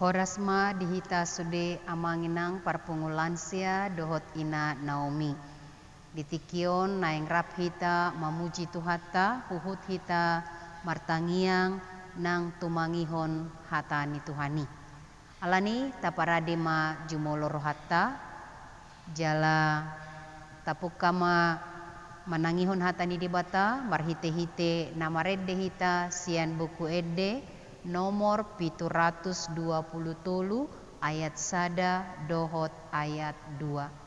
Horasma dihita sude amanginang parpungulansia dohot ina Naomi. Ditikion naeng rap hita mamuji Tuhata huhut hita martangiang nang tumangihon hata ni Tuhani. Alani taparadema jumoloro hatta jala tapukama manangihon hata ni dibata marhite-hite namarede hita sian buku ede nomor 720 ayat sada dohot ayat 2.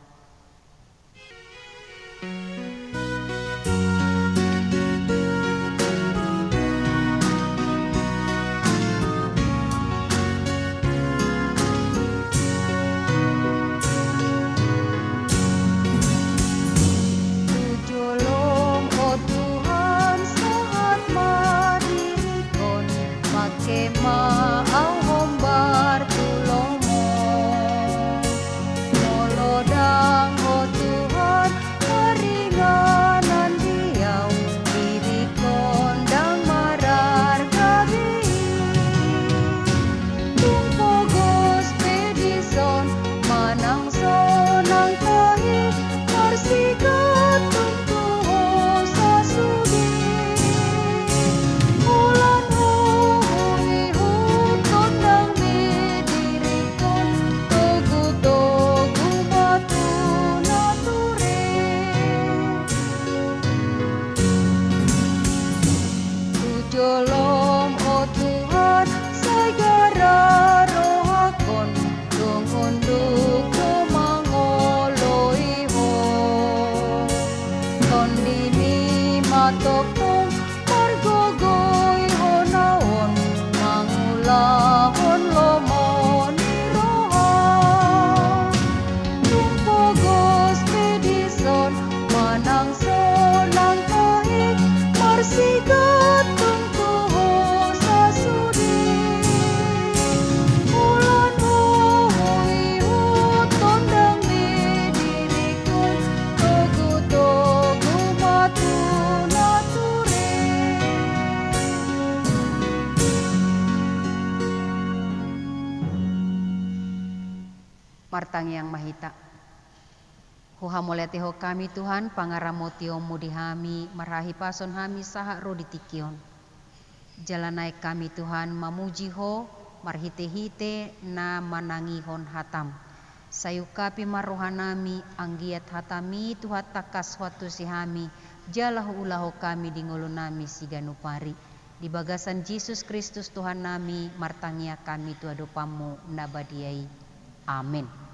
Martang yang mahita. Huhamoletiho kami Tuhan pangaramotiomu dihami marahi pason hami saha ro ditikion. Jalanai kami Tuhan mamujiho marhite-hite na manangihon hatam. Sayukapi marohanami anggiat hatami Tuhan takas watu sihami jalahu ulaho kami dingolunami siganupari. Di bagasan Yesus Kristus Tuhan nami martangia kami tuadopamu nabadiai. Amin.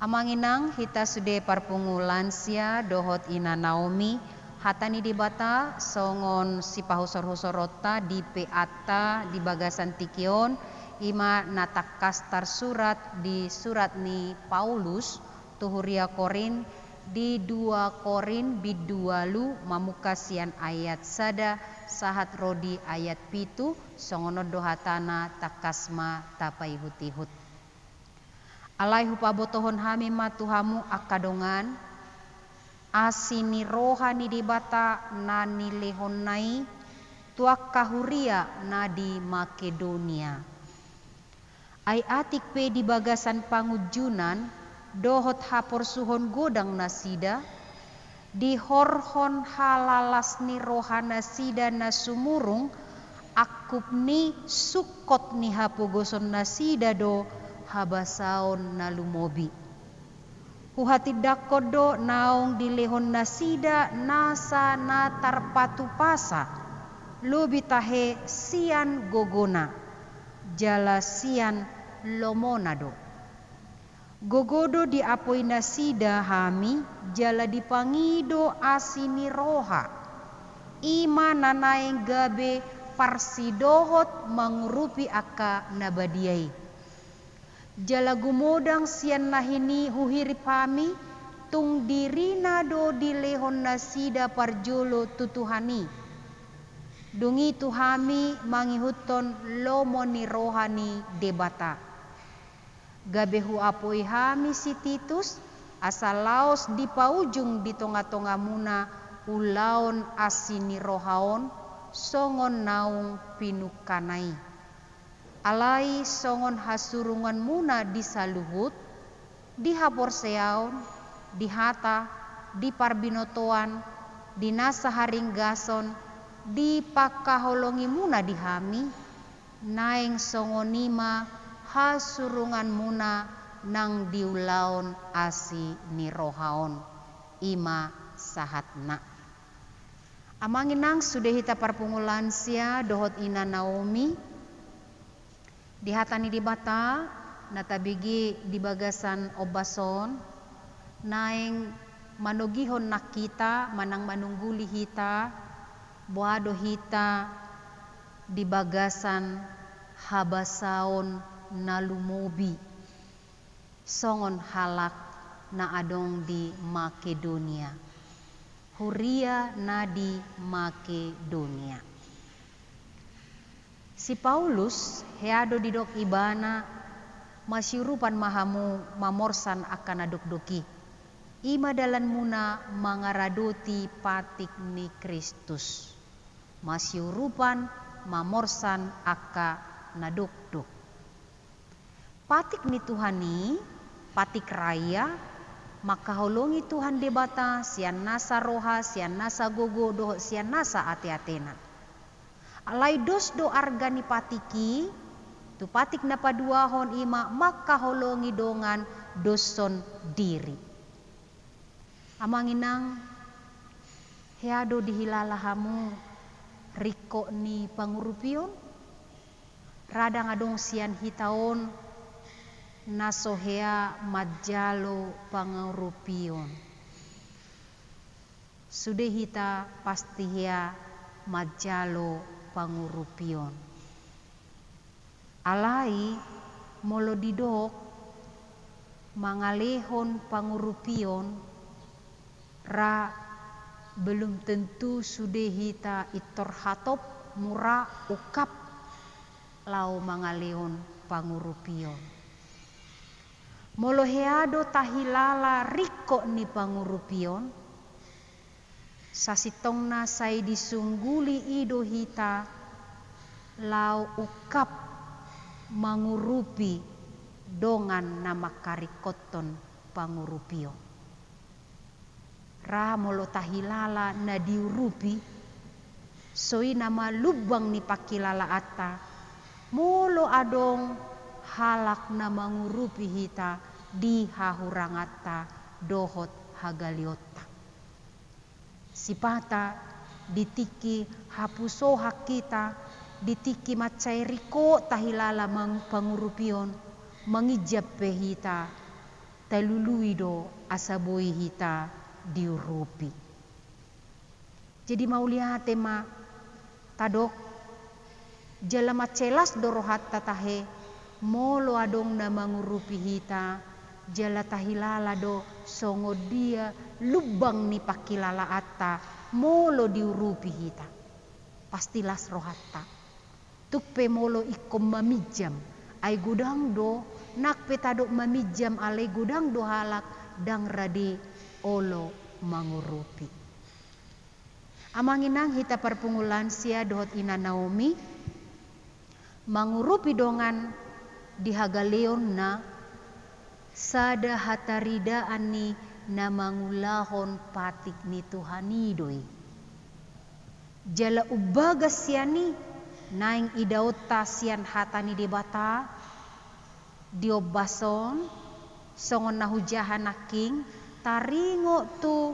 Amanginang hita sude parpungulansia dohot ina Naomi hatani dibata songon si pahusor-husorota di peata di bagasan tikion ima natakastar surat di surat ni Paulus tuhuria Korin di 2 Korin bidualu mamukasian ayat sada sahat rodi ayat pitu songono dohatana takasma tapai hutihut. Alai hupabotohon hami matuhamu akadongan asini rohani dibata nani lehonai tuak kahuria nadi Makedonia. Ai atik pe di bagasan pangujunan dohot hapor suhon godang nasida di horhon halalas ni rohana sida nasumurung akup ni sukot ni hapogoson nasida do habasaon nalumobi. Huhati dakodo naong dilehon nasida nasa na tarpatu pasa. Lubi tahe sian gogona. Jala sian lomonado. Gogodo di apoi nasida hami jala dipangido asini roha. Ima nanaeng gabe parsidohot mangurupi aka nabadiai. Jala gumodang sian nahini huhirip hami tung dirina do dilehon nasida parjolo tutuhani. Dungi tuhami mangihuton lomoni rohani debata. Gabehu apoi hami si Titus asal laos di paujung di tonga-tonga muna ulaon asini rohaon songon naung pinukanai. Alai songon hasurungan muna di saluhut, di haporseaon, di hata, di parbinotoan, di nasa haringgason, di pakaholongi muna di hami, naeng songonima hasurungan muna nang diulaon asi ni rohaon, ima sahatna. Amanginang sudah hita parpungulan sia dohot ina Naomi, dihatani di bata natabigi di bagasan obason naeng manugihon nakita manang manungguli hita boado hita di bagasan habasaon nalumobi songon halak na adong di Makedonia. Huria na di Makedonia. Si Paulus heado didok ibana masyurupan mahamu mamorsan akan aduk-duki. Ima dalan muna mangaradoti patik ni Kristus. Masyurupan mamorsan aka naduk-duk. Patik ni Tuhani, patik raya, maka holongi Tuhan debata sian nasa roha, sian nasa gogo, doh sian nasa ate-atena. Alai dos do argani patiki tu patik na paduahon ima maka holongi dongan doson diri. Amanginang heado dihilalahamu riko ni pangurupion radang adong sian hitaon nasohea majalo pangurupion. Sudah hita pasti hea majalo pangurupion. Alai molo didok mangalehon pangurupion ra belum tentu sudah hita itor hatop mura ukap lau mangalehon pangurupion. Molo heado tahilala riko ni pangurupion sasitongna sai disungguli ido hita lau ukap mangurupi dongan nama karikoton pangurupion. Ra molo tahilala na diurupi soi nama lubang ni pakilala atta molo adong halak na mangurupi hita di hahurangata dohot hagaliotta. Sipata ditiki hapusoha kita ditiki macairiko tahilala mang pangurupion mangijab hita talului do asaboi hita diurupi. Jadi maulihat tema tadok jala macelas dorohat tatahe molo adong na mangurupi hita jala tahilala do songo dia lubang ni pakilala atta molo diurupi hita pastilas rohatta tukpe molo ikom mamijam ay gudang do nak petadok mamijam alai gudang do halak dang rade olo mangurupi. Amanginang hita perpungulan sia dohot ina Naomi mangurupi dongan dihagaleon na sada hatarida ani na mangulahon patik ni Tuhanidoi. Jala ubaga siani naing idaota sian hatani debata diobason songon na hujahan king taringo tu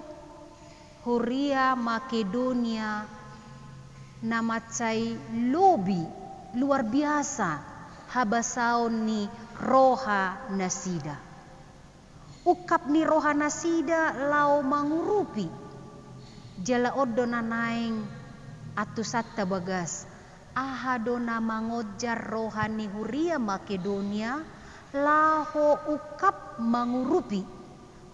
Huria Makedonia namacai lobi luar biasa habasaon ni roha nasida. Ukap ni roha nasida lau mangurupi jala odo nanaing atusatta bagas ahadona mangojar rohani Huria Makedonia laho ukap mangurupi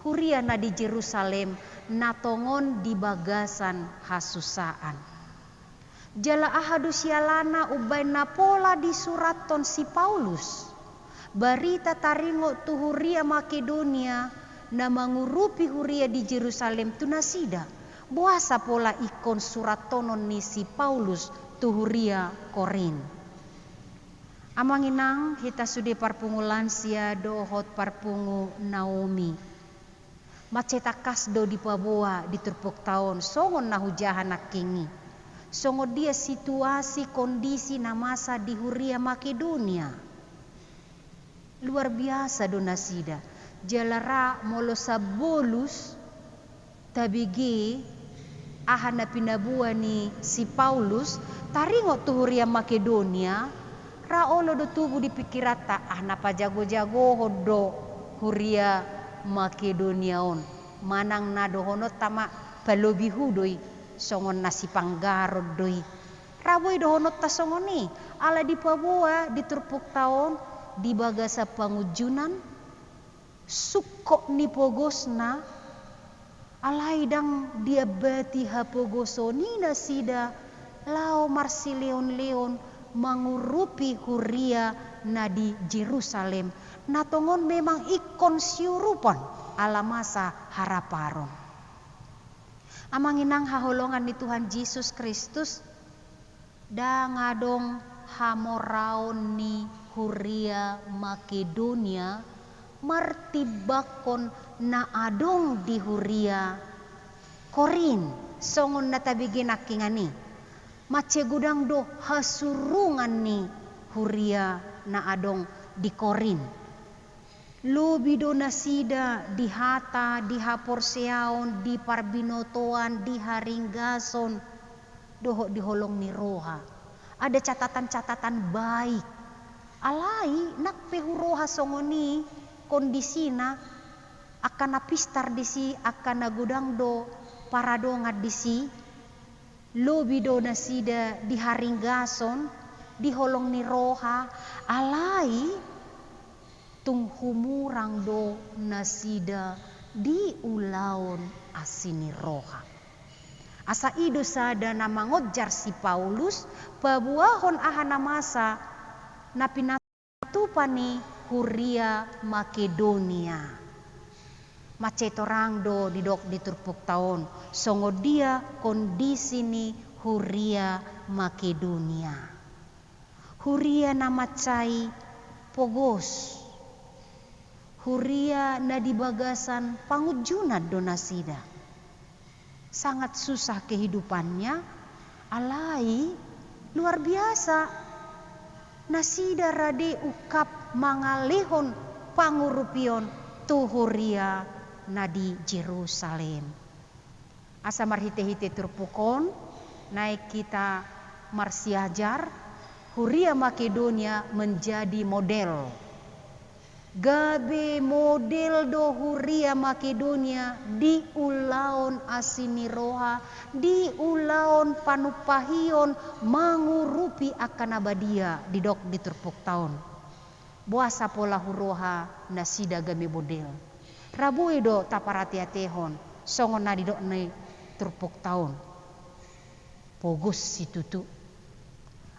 Huria na di Jerusalem natongon di bagasan hasusaan. Jala ahadu sialana ubay napola di suraton si Paulus. Barita taringo tu Huria Makedonia na mangurupi Huria di Jerusalem tu nasida. Buasa pola ikon suratonon ni si Paulus tu Huria Korin. Amanginang hita sude parpungulan sia dohot parpungu Naomi. Macetakas do di paboa di turpuk tahun songon na hujahan nakingi. Songo dia situasi kondisi na masa di Huria Makedonia. Luar biasa do nasida. Jalara molo sabolus tabigi ahana pinabua ni si Paulus taringo tu Huria Makedonia raolo do tubuh di pikirata napa jago-jago hodo Huria Makedoniaon manang nadohono tama balobi hudoi songon nasi panggarod doi raboi dohono ta songoni ala di Papua di turpuk tahun di bagasa pangujunan sukok ni pogosna alai dang diabeti hapogosoni nasida lao marsileon-leon mangurupi Huria na di Jerusalem natongon memang ikon siurupan ala masa haraparon. Amanginang haholongan ni Tuhan Yesus Kristus da ngadong hamoraon ni Huria Makedonia martibakon na adong di Huria Korin songon natabigin akingani macegudang do hasurungan ni Huria na adong di Korin. Lubido nasida di hata, di haporseaon, di parbinotoan, di haringgason, doho di holong ni roha. Ada catatan-catatan baik. Alai nak pehuroha songoni kondisina akan napistar disi akan nagudang do paradongat disi. Lubido nasida di haringgason, di holong ni roha. Alai tunghumurang do nasida di ulaon asini roha. Asa ido sada na mangojar si Paulus pabuahon ahana masa na pinatupani Huria Makedonia. Macetorang do didok di turpuk taon songo dia kondisi ni Huria Makedonia. Huria na macai pogos. Huria na di bagasan pangujunan do nasida. Sangat susah kehidupannya. Alai luar biasa. Nasida rade ukap mangalihon pangurupion tu Huria na di Jerusalem. Asa marhite-hite turpukon naik kita marsiajar Huria Makedonia menjadi model. Gabe model do Huria Makedonia di ulaon asini roha, di ulaon panupahion mangurupi akan abadia di dok di turpuk tahun. Buasa pola huroha nasida game model. Rabue do taparati atehon songon na di dok ne turpuk tahun. Pogos situtu.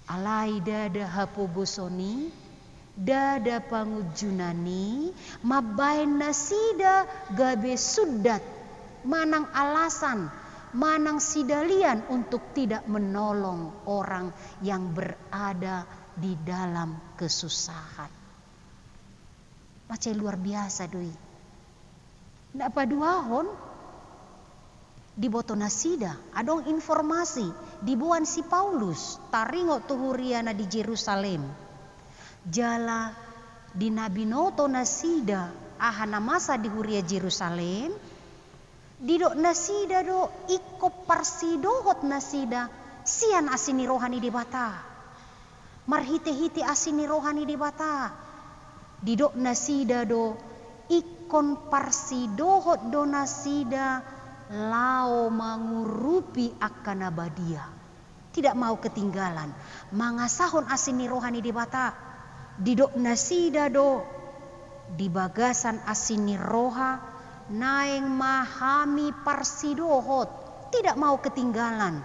Alai dada hapogosoni. Dada pangujunani mabain nasida gabe sudat manang alasan manang sidalian untuk tidak menolong orang yang berada di dalam kesusahan. Macam luar biasa doi. Ndak paduahon di boto nasida adong informasi dibuan si Paulus taringo tu Huria di Jerusalem. Jala di nabinoto nasida ahana masa di huria Jerusalem didok nasida do iko parsidohot nasida sian asini rohani di bata marhite-hite asini rohani di bata didok nasida do ikon parsidohot do nasida lao mangurupi akan abadia tidak mau ketinggalan mangasahon asini rohani di bata didok nasida do di bagasan asini roha naeng mahami parsidohot tidak mau ketinggalan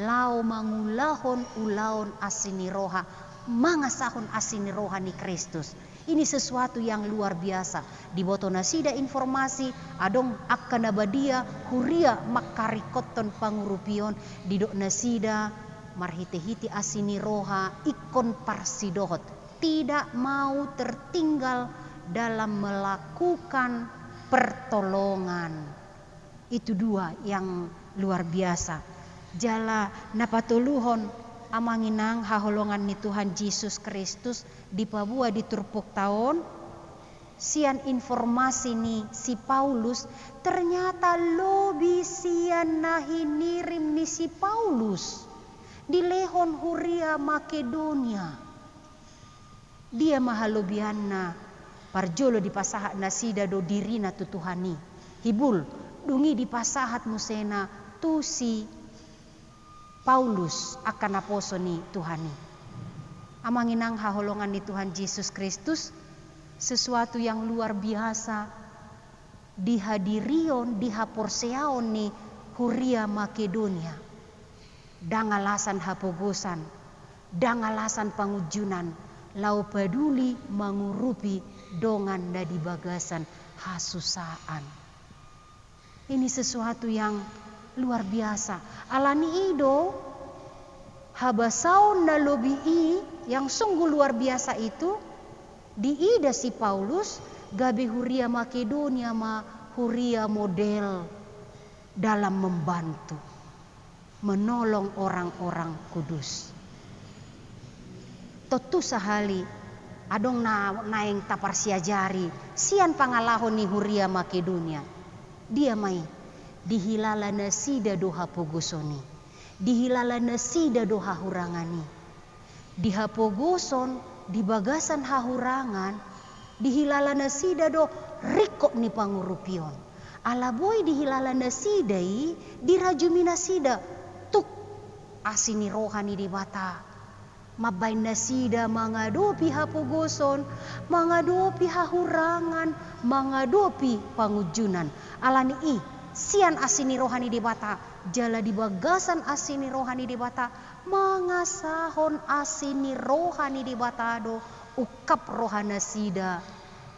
lao mangulahon ulaon asini roha mangasahon asini rohani Kristus. Ini sesuatu yang luar biasa. Di boto nasida informasi adong akan abadia huria makarikoton pangurupion didok nasida marhite-hiti asini roha ikon parsidohot tidak mau tertinggal dalam melakukan pertolongan. Itu dua yang luar biasa. Jala napatuluhon amanginang haholongan ni Tuhan Yesus Kristus di Papua di turpuk tahun sian informasi ni si Paulus ternyata lobi sian nahi nirim ni si Paulus di lehon huria Makedonia dia mahalobianna parjolo di pasahat nasida do dirina tu Tuhani hibul dungi di pasahat musena tu si Paulus akan aposoni Tuhani. Amanginang haholongan ni Tuhan Yesus Kristus sesuatu yang luar biasa dihadirion dihaporseaon ni huria Makedonia. Dangalasan hapogosan, dangalasan pangujunan, lau peduli mengurupi dongan nadi bagasan hasusaan. Ini sesuatu yang luar biasa. Alani ido habasaun na lobii yang sungguh luar biasa itu diida si Paulus gabe huria Makedonia ma huria model dalam membantu menolong orang-orang kudus. Totu sahali adong naeng tapar siajari sian pangalahon ni huria Makedonia dia mai dihilala nasida doha pogosoni dihilala nasida doha hurangani diha pogoson di bagasan hahurangan dihilala nasida do rikok ni pangurupion alaboy dihilala nasidai dirajumi nasida tuk asini rohani di bata mabay nasida mangadopi hapogoson mangadopi hahurangan mangadopi pangujunan alani sian asini rohani di bata jala di bagasan asini rohani di bata mangasahon asini rohani di bata do ukap rohana sida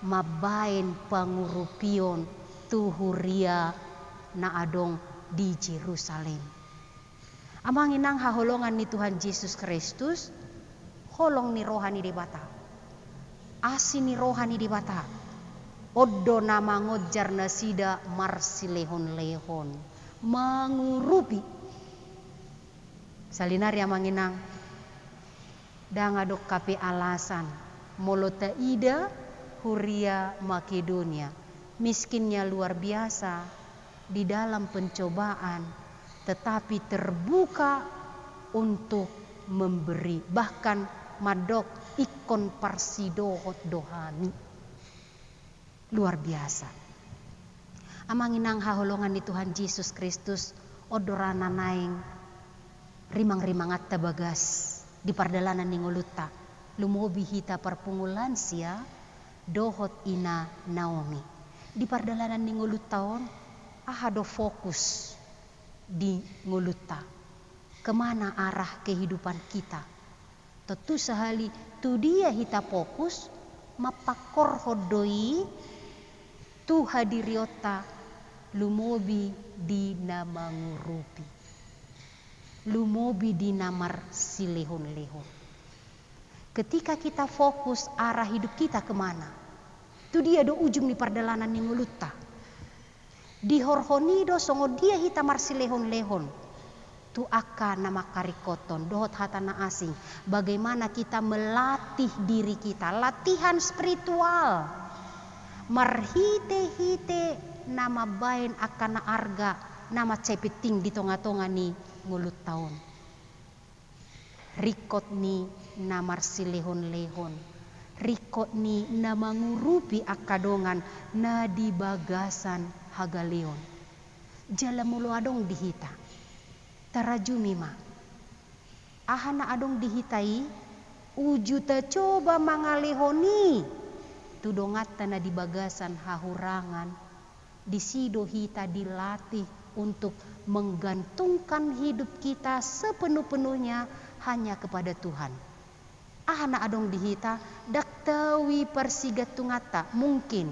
mabain pangurupion tuhuria na adong di Jerusalem. Amanginang haholongan ni Tuhan Yesus Kristus holong ni rohani di bata asini rohani di bata Oddo nama ngojar nasida marsilehon-lehon mangurupi salinari amanginang dangadok kape alasan molota ida huria Makedonia miskinnya luar biasa di dalam pencobaan tetapi terbuka untuk memberi bahkan madok ikon parsidohot dohani luar biasa. Amanginang haholongan di Tuhan Yesus Kristus odorana naing rimang-rimangat tabagas di pardalanan ningoluta lumobi hita perpungulan sia dohot ina Naomi di pardalanan ningolutaon ahado fokus di ngoluta kemana arah kehidupan kita tentu sehali tu dia hita fokus mapakor hodoi tu hadiriota lumobi di nama ngurupi lumobi di namar silehon-lehon ketika kita fokus arah hidup kita kemana tu dia do ujung di pardalanan ni nguluta di horhonido songo dia hita marsilehon-lehon tu akan nama karikoton dohot hatana asing bagaimana kita melatih diri kita latihan spiritual marhite-hite nama bain akan arga nama cepiting di tonga-tonga ni ngulut taon. Rikot ni na marsilehon-lehon. Rikot ni na mangurupi akadongan na di bagasan hagaleon. Jala mulu adong dihita. Tarajumi ma. Ahana adong dihitai uju ta coba mangalehoni. Tudongat na di bagasan hahurangan. Disido hita dilatih untuk menggantungkan hidup kita sepenuh-penuhnya hanya kepada Tuhan. Ahana adong dihita daktawi persigat tungata mungkin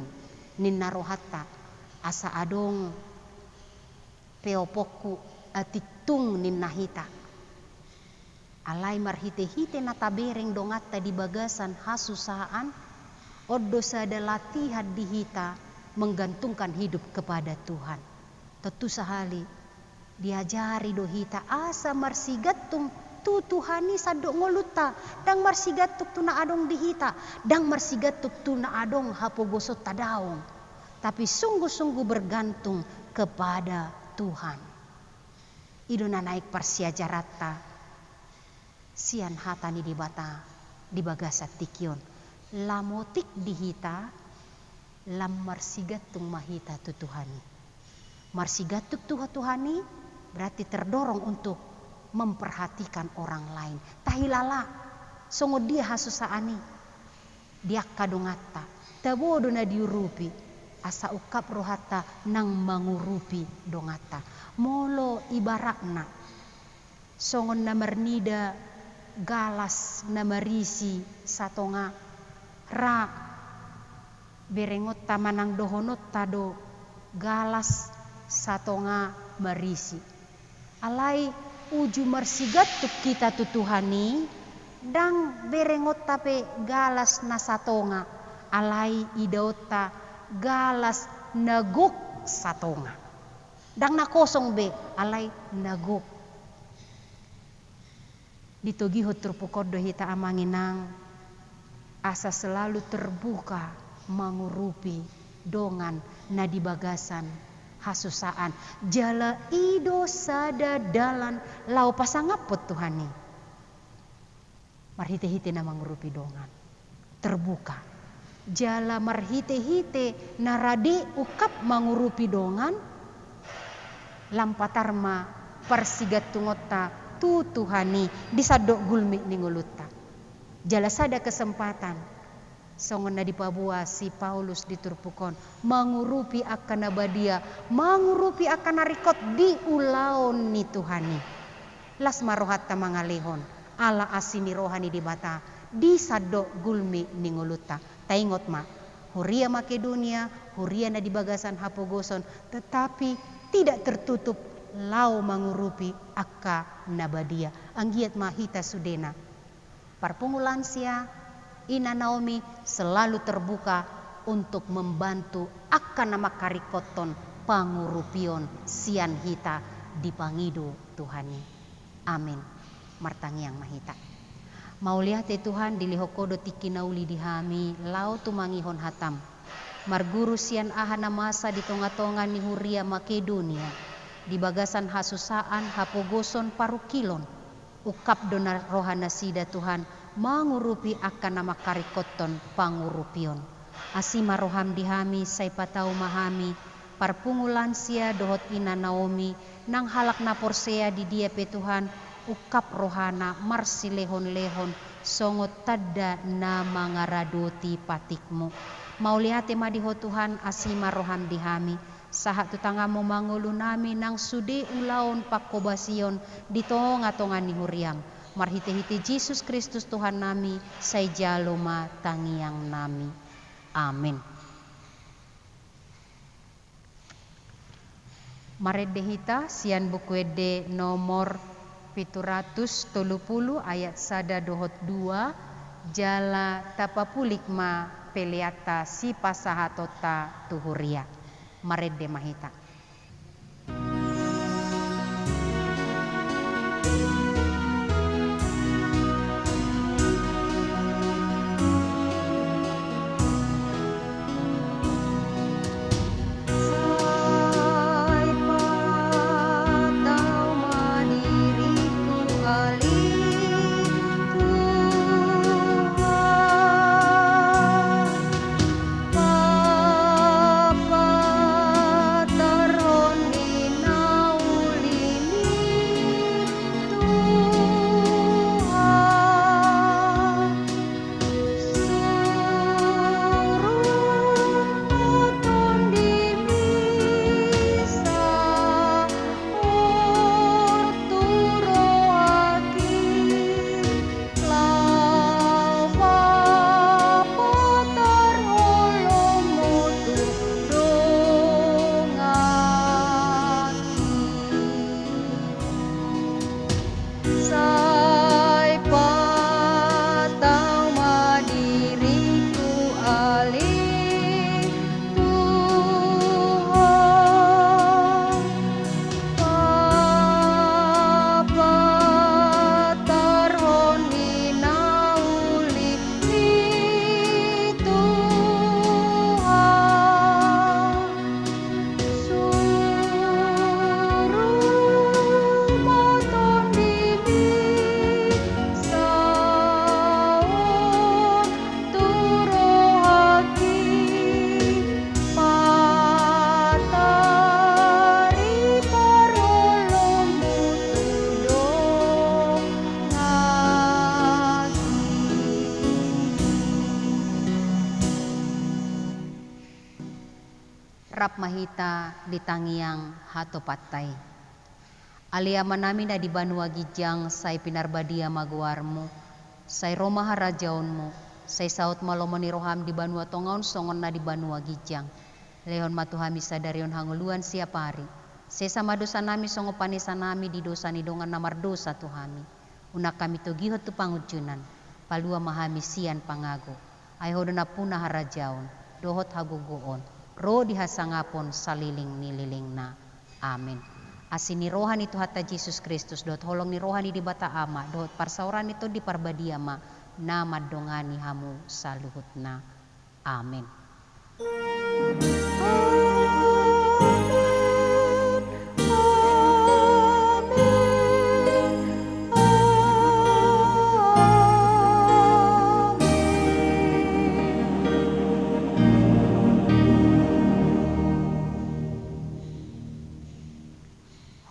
ninnarohata asa adong peopoku atitung ninnahita. Alai marhite-hite natabereng dongata di bagasan hasusaan oddo sada latihan dihita menggantungkan hidup kepada Tuhan. Tentu sahali diajari dohita asa marsigatung tu Tuhani sadok ngoluta dang marsigatuk tu na adong dihita dang marsigatuk tu na adong hapogosot tadaong, tapi sungguh-sungguh bergantung kepada Tuhan. Ido na naik parsiajarata sian hatani di bata di bagasat tikion lamotik dihita lam marsigatung mahita tu Tuhani. Marsigatuk Tuhani berarti terdorong untuk memperhatikan orang lain. Tahilala songo dia hasusaani dia kadongata tabodo na diurupi asa ukap rohata nang mangurupi dongata. Molo ibaratna songon na mernida galas na marisi satonga ra berengot tamanang dohonot tado galas satonga marisi. Alai uju marsigatuk kita tu Tuhani dang berengot tape galas na satonga alai idaota galas naguk satonga dang nakosong be alai naguk ditogihot terpukodo hita amanginang asa selalu terbuka mengurupi dongan na di bagasan hasusaan jala ido sada dalan lau pasangapot Tuhani marhite-hite na mangurupi dongan terbuka jala marhite-hite naradi ukap mangurupi dongan lampatarma persigat tungota tu Tuhani disadok gulmi ninguluta jala sada kesempatan songon na dipabua si Paulus diturpukon mangurupi akan nabadia mangurupi akan narikot di ulaon ni Tuhani las marohat mangalehon ala asini rohani di bata di sadok gulmi ninguluta taingot ma huria Makedonia huria na di bagasan hapogoson tetapi tidak tertutup lau mangurupi akka nabadia anggiat mahita sudena parpungulansia Ina Naomi selalu terbuka untuk membantu akan nama karikoton pangurupion sian hita dipangido Tuhani. Amin. Martangiang mahita. Mauliate Tuhan dilihokodo tikinauli dihami lau tumangihon hatam. Marguru sian ahana masa di tonga-tonga ni huria Makedonia. Di bagasan hasusaan hapogoson parukilon. Ukap donar rohana sida Tuhan mangurupi akan nama karikoton pangurupion. Asima roham dihami say patau mahami parpungulan sia dohot ina Naomi nang halak na porsea di dia pe Tuhan ukap rohana marsilehon-lehon songot tadda na mangaradoti patikmu. Mauliate madiho Tuhan asima roham dihami saha tutangamu mangulunami nang sude ulaon pakobasion di tonga-tonga ni huriam. Marhite-hite Yesus Kristus Tuhan nami say jaloma tangiang nami. Amin. Maredehita sian bukuede nomor 730 ayat sada dohot 2 jala tapapulikma peleata si pasahatota tuhuria. Marede mahita. prap mahita di tangiang hato patay. Alia manami na di banua gijang say pinarbadia maguarmu, say Roma harajaunmu, say saut malomoni roham di banua tongaun songon na di banua gijang. Lehon matuhami sadarion hanguluan siapari. Sesa madosa nami songo panesa nami di dosa ni dongan namar dosa tuhami. Unak kami togihot tu pangujunan. Palua mahami sian pangago. Ayhodo na punah harajaun. Dohot hagugoon. Ro dihasangapon saliling nililing na. Amin. Asin ni rohani Tuhan Yesus Kristus. Dohot holong ni rohani di bata ama. Dohot parsauran itu di parbadia ma. Nama dongani hamu saluhut na. Amin.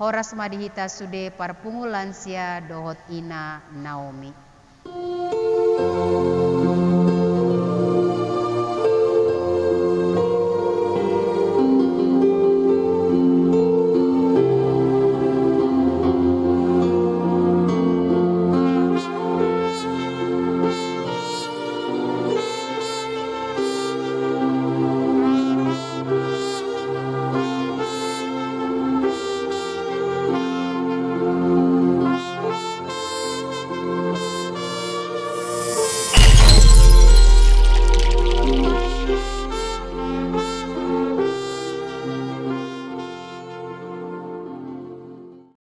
Horas madihita sude parpungulansia dohot ina Naomi.